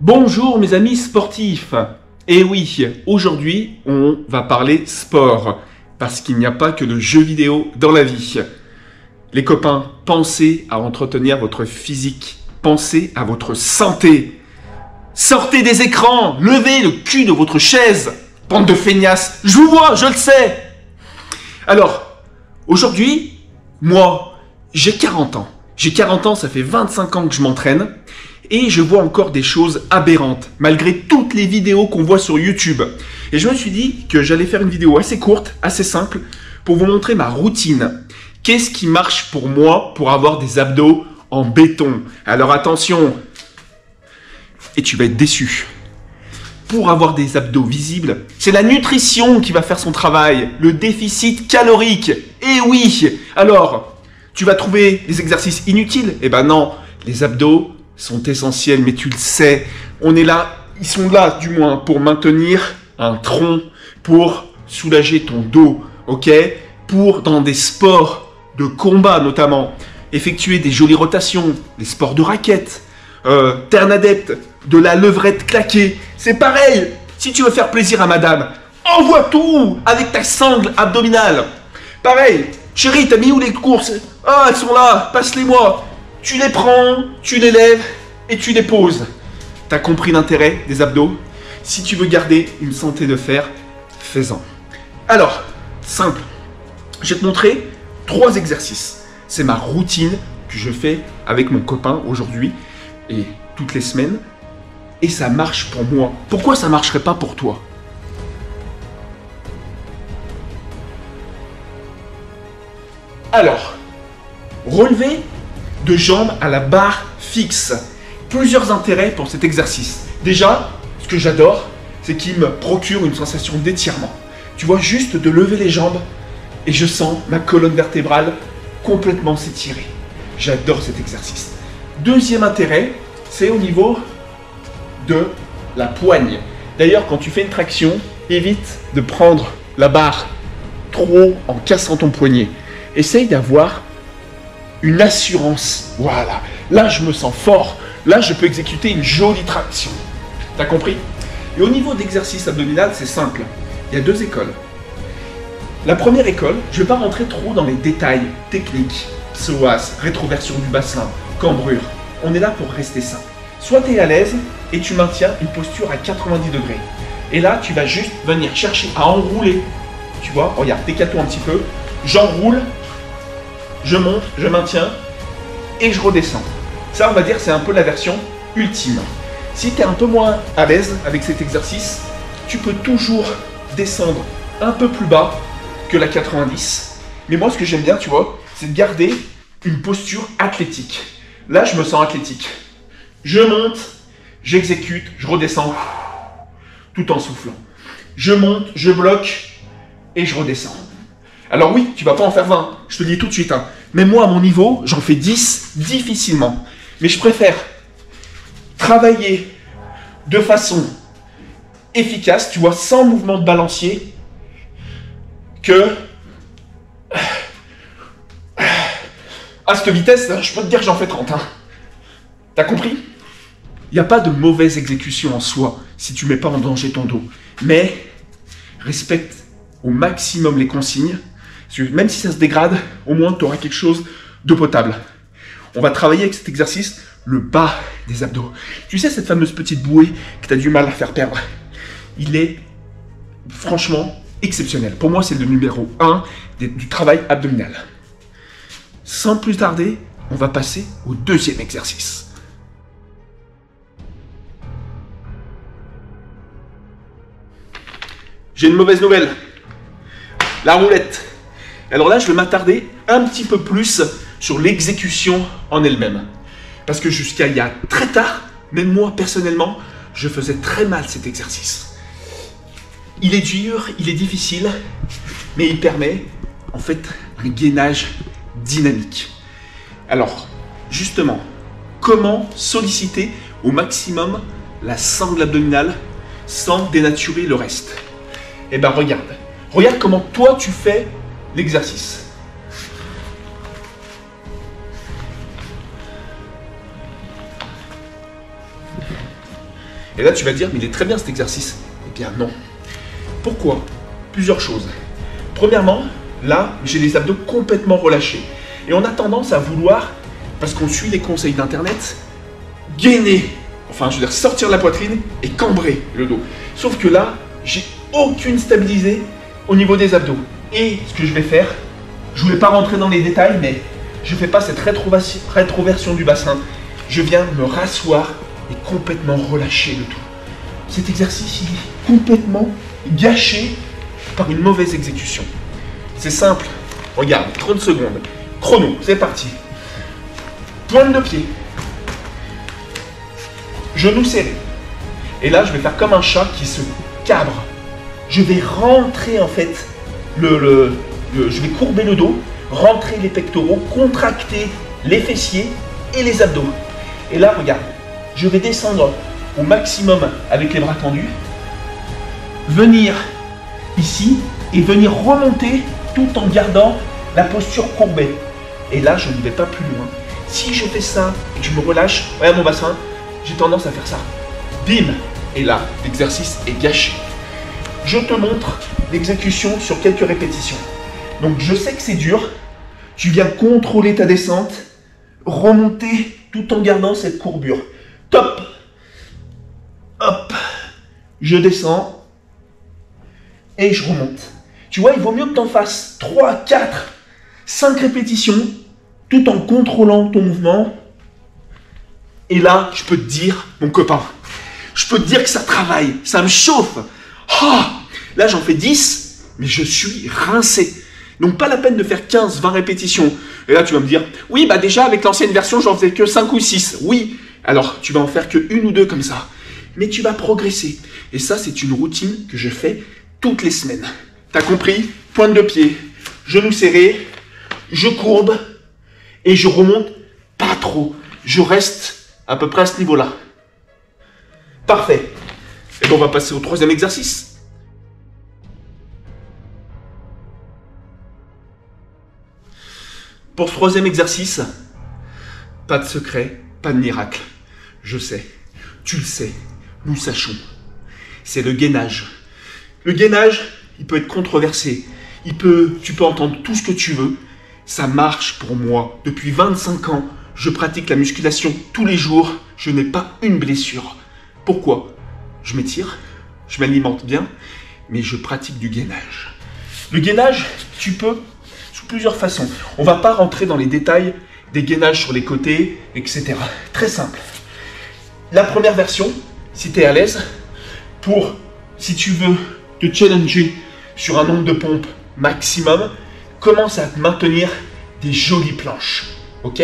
Bonjour mes amis sportifs. Et oui, aujourd'hui on va parler sport, parce qu'il n'y a pas que de jeux vidéo dans la vie. Les copains, pensez à entretenir votre physique, pensez à votre santé. Sortez des écrans, levez le cul de votre chaise, bande de feignasses, je vous vois, je le sais. Alors, aujourd'hui, moi, j'ai 40 ans. J'ai 40 ans, ça fait 25 ans que je m'entraîne. Et je vois encore des choses aberrantes, malgré toutes les vidéos qu'on voit sur YouTube. Et je me suis dit que j'allais faire une vidéo assez courte, assez simple, pour vous montrer ma routine. Qu'est-ce qui marche pour moi pour avoir des abdos en béton? Alors attention, et tu vas être déçu. Pour avoir des abdos visibles, c'est la nutrition qui va faire son travail, le déficit calorique. Et oui, alors, tu vas trouver des exercices inutiles? Eh ben non, les abdos sont essentiels, mais tu le sais, on est là, ils sont là du moins pour maintenir un tronc, pour soulager ton dos, ok? Pour, dans des sports de combat notamment, effectuer des jolies rotations, des sports de raquettes, terre adepte, de la levrette claquée, c'est pareil. Si tu veux faire plaisir à madame, envoie tout avec ta sangle abdominale. Pareil, chérie, t'as mis où les courses? Ah, elles sont là, passe-les-moi. Tu les prends, tu les lèves et tu les poses. T'as compris l'intérêt des abdos? Si tu veux garder une santé de fer, fais-en. Alors, simple. Je vais te montrer 3 exercices. C'est ma routine que je fais avec mon copain aujourd'hui et toutes les semaines. Et ça marche pour moi. Pourquoi ça ne marcherait pas pour toi? Alors, relever de jambes à la barre fixe. Plusieurs intérêts pour cet exercice. Déjà, ce que j'adore, c'est qu'il me procure une sensation d'étirement. Tu vois, juste de lever les jambes et je sens ma colonne vertébrale complètement s'étirer. J'adore cet exercice. Deuxième intérêt, c'est au niveau de la poigne. D'ailleurs, quand tu fais une traction, évite de prendre la barre trop haut en cassant ton poignet. Essaye d'avoir une assurance. Voilà. Là, je me sens fort. Là, je peux exécuter une jolie traction. T'as compris? Et au niveau d'exercice abdominal, c'est simple. Il y a 2 écoles. La première école, je ne vais pas rentrer trop dans les détails techniques. Psoas, rétroversion du bassin, cambrure. On est là pour rester simple. Soit tu es à l'aise et tu maintiens une posture à 90 degrés. Et là, tu vas juste venir chercher à enrouler. Tu vois, regarde, décale-toi un petit peu. J'enroule. Je monte, je maintiens et je redescends. Ça, on va dire, c'est un peu la version ultime. Si tu es un peu moins à l'aise avec cet exercice, tu peux toujours descendre un peu plus bas que la 90. Mais moi, ce que j'aime bien, tu vois, c'est de garder une posture athlétique. Là, je me sens athlétique. Je monte, j'exécute, je redescends tout en soufflant. Je monte, je bloque et je redescends. Alors oui, tu vas pas en faire 20, je te le dis tout de suite. Hein. Mais moi, à mon niveau, j'en fais 10 difficilement. Mais je préfère travailler de façon efficace, tu vois, sans mouvement de balancier, que à cette vitesse, je peux te dire que j'en fais 30. Hein. T'as compris? Il n'y a pas de mauvaise exécution en soi si tu ne mets pas en danger ton dos. Mais respecte au maximum les consignes. Même si ça se dégrade, au moins tu auras quelque chose de potable. On va travailler avec cet exercice le bas des abdos. Tu sais, cette fameuse petite bouée que tu as du mal à faire perdre, il est franchement exceptionnel. Pour moi, c'est le numéro 1 du travail abdominal. Sans plus tarder, on va passer au 2e exercice. J'ai une mauvaise nouvelle. La roulette. Alors là, je vais m'attarder un petit peu plus sur l'exécution en elle-même. Parce que jusqu'à il y a très tard, même moi personnellement, je faisais très mal cet exercice. Il est dur, il est difficile, mais il permet en fait un gainage dynamique. Alors, justement, comment solliciter au maximum la sangle abdominale sans dénaturer le reste? Eh bien, regarde comment toi tu fais l'exercice. Et là, tu vas dire, mais il est très bien cet exercice. Eh bien non. Pourquoi? Plusieurs choses. Premièrement, là, j'ai les abdos complètement relâchés. Et on a tendance à vouloir, parce qu'on suit les conseils d'internet, gainer, enfin je veux dire sortir la poitrine et cambrer le dos. Sauf que là, j'ai aucune stabilité au niveau des abdos. Et ce que je vais faire, je ne voulais pas rentrer dans les détails, mais je ne fais pas cette rétroversion du bassin. Je viens me rasseoir et complètement relâcher le tout. Cet exercice, il est complètement gâché par une mauvaise exécution. C'est simple. Regarde, 30 secondes. Chrono, c'est parti. Pointe de pied. Genoux serrés. Et là, je vais faire comme un chat qui se cabre. Je vais rentrer en fait je vais courber le dos, rentrer les pectoraux, contracter les fessiers et les abdos. Et là, regarde, je vais descendre au maximum avec les bras tendus, venir ici et venir remonter tout en gardant la posture courbée. Et là, je ne vais pas plus loin. Si je fais ça et que je me relâche, regarde mon bassin, j'ai tendance à faire ça. Bim! Et là, l'exercice est gâché. Je te montre l'exécution sur quelques répétitions. Donc, je sais que c'est dur. Tu viens contrôler ta descente, remonter tout en gardant cette courbure. Top! Hop! Je descends et je remonte. Tu vois, il vaut mieux que tu en fasses 3, 4, 5 répétitions tout en contrôlant ton mouvement. Et là, je peux te dire, mon copain, je peux te dire que ça travaille, ça me chauffe. Oh, là, j'en fais 10, mais je suis rincé. Donc, pas la peine de faire 15, 20 répétitions. Et là, tu vas me dire, oui, bah déjà, avec l'ancienne version, j'en faisais que 5 ou 6. Oui, alors, tu vas en faire que 1 ou 2 comme ça. Mais tu vas progresser. Et ça, c'est une routine que je fais toutes les semaines. T'as compris? Pointe de pied, genoux serrés, je courbe et je remonte pas trop. Je reste à peu près à ce niveau-là. Parfait. Et bien, on va passer au troisième exercice. Pour ce troisième exercice, pas de secret, pas de miracle. Je sais, tu le sais, nous sachons. C'est le gainage. Le gainage, il peut être controversé. Tu peux entendre tout ce que tu veux. Ça marche pour moi. Depuis 25 ans, je pratique la musculation tous les jours. Je n'ai pas une blessure. Pourquoi? Je m'étire, je m'alimente bien, mais je pratique du gainage. Le gainage, tu peux sous plusieurs façons. On ne va pas rentrer dans les détails des gainages sur les côtés, etc. Très simple. La première version, si tu es à l'aise, si tu veux te challenger sur un nombre de pompes maximum, commence à te maintenir des jolies planches. Ok?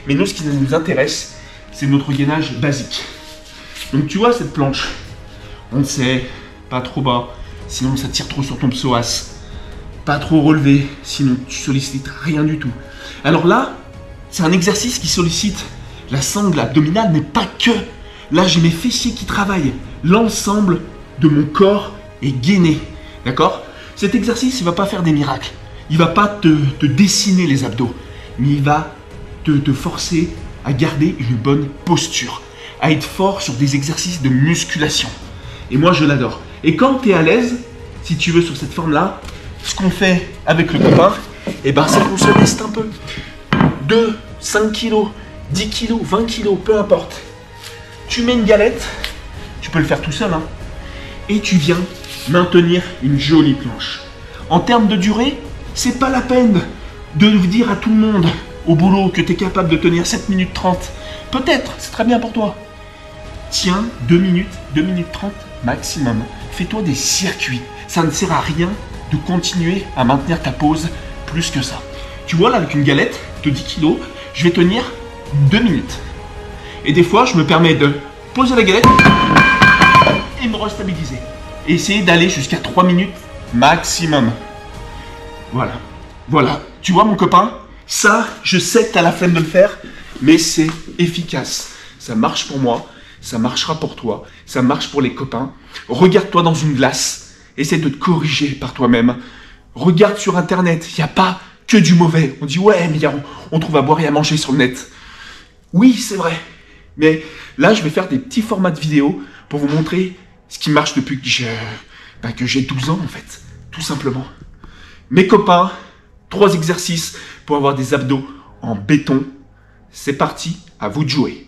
Mais nous, ce qui nous intéresse, c'est notre gainage basique. Donc tu vois cette planche, on le sait, pas trop bas, sinon ça tire trop sur ton psoas. Pas trop relevé, sinon tu sollicites rien du tout. Alors là, c'est un exercice qui sollicite la sangle abdominale, mais pas que. Là, j'ai mes fessiers qui travaillent. L'ensemble de mon corps est gainé. D'accord? Cet exercice, il ne va pas faire des miracles. Il ne va pas te dessiner les abdos, mais il va te forcer à garder une bonne posture, à être fort sur des exercices de musculation. Et moi, je l'adore. Et quand tu es à l'aise, si tu veux, sur cette forme-là, ce qu'on fait avec le copain, c'est qu'on se teste un peu. 2, 5 kilos, 10 kilos, 20 kilos, peu importe. Tu mets une galette, tu peux le faire tout seul, hein, et tu viens maintenir une jolie planche. En termes de durée, c'est pas la peine de dire à tout le monde au boulot que tu es capable de tenir 7 minutes 30. Peut-être, c'est très bien pour toi. Tiens, 2 minutes 30 maximum. Fais-toi des circuits. Ça ne sert à rien de continuer à maintenir ta pose plus que ça. Tu vois là, avec une galette de 10 kg, je vais tenir 2 minutes. Et des fois, je me permets de poser la galette et me restabiliser. Et essayer d'aller jusqu'à 3 minutes maximum. Voilà. Voilà. Tu vois mon copain, ça, je sais que tu as la flemme de le faire, mais c'est efficace. Ça marche pour moi, ça marchera pour toi, ça marche pour les copains. Regarde-toi dans une glace, essaie de te corriger par toi-même. Regarde sur Internet, il n'y a pas que du mauvais. On dit ouais, mais on trouve à boire et à manger sur le net. Oui, c'est vrai. Mais là, je vais faire des petits formats de vidéos pour vous montrer ce qui marche depuis que j'ai 12 ans en fait, tout simplement. Mes copains, 3 exercices pour avoir des abdos en béton. C'est parti, à vous de jouer.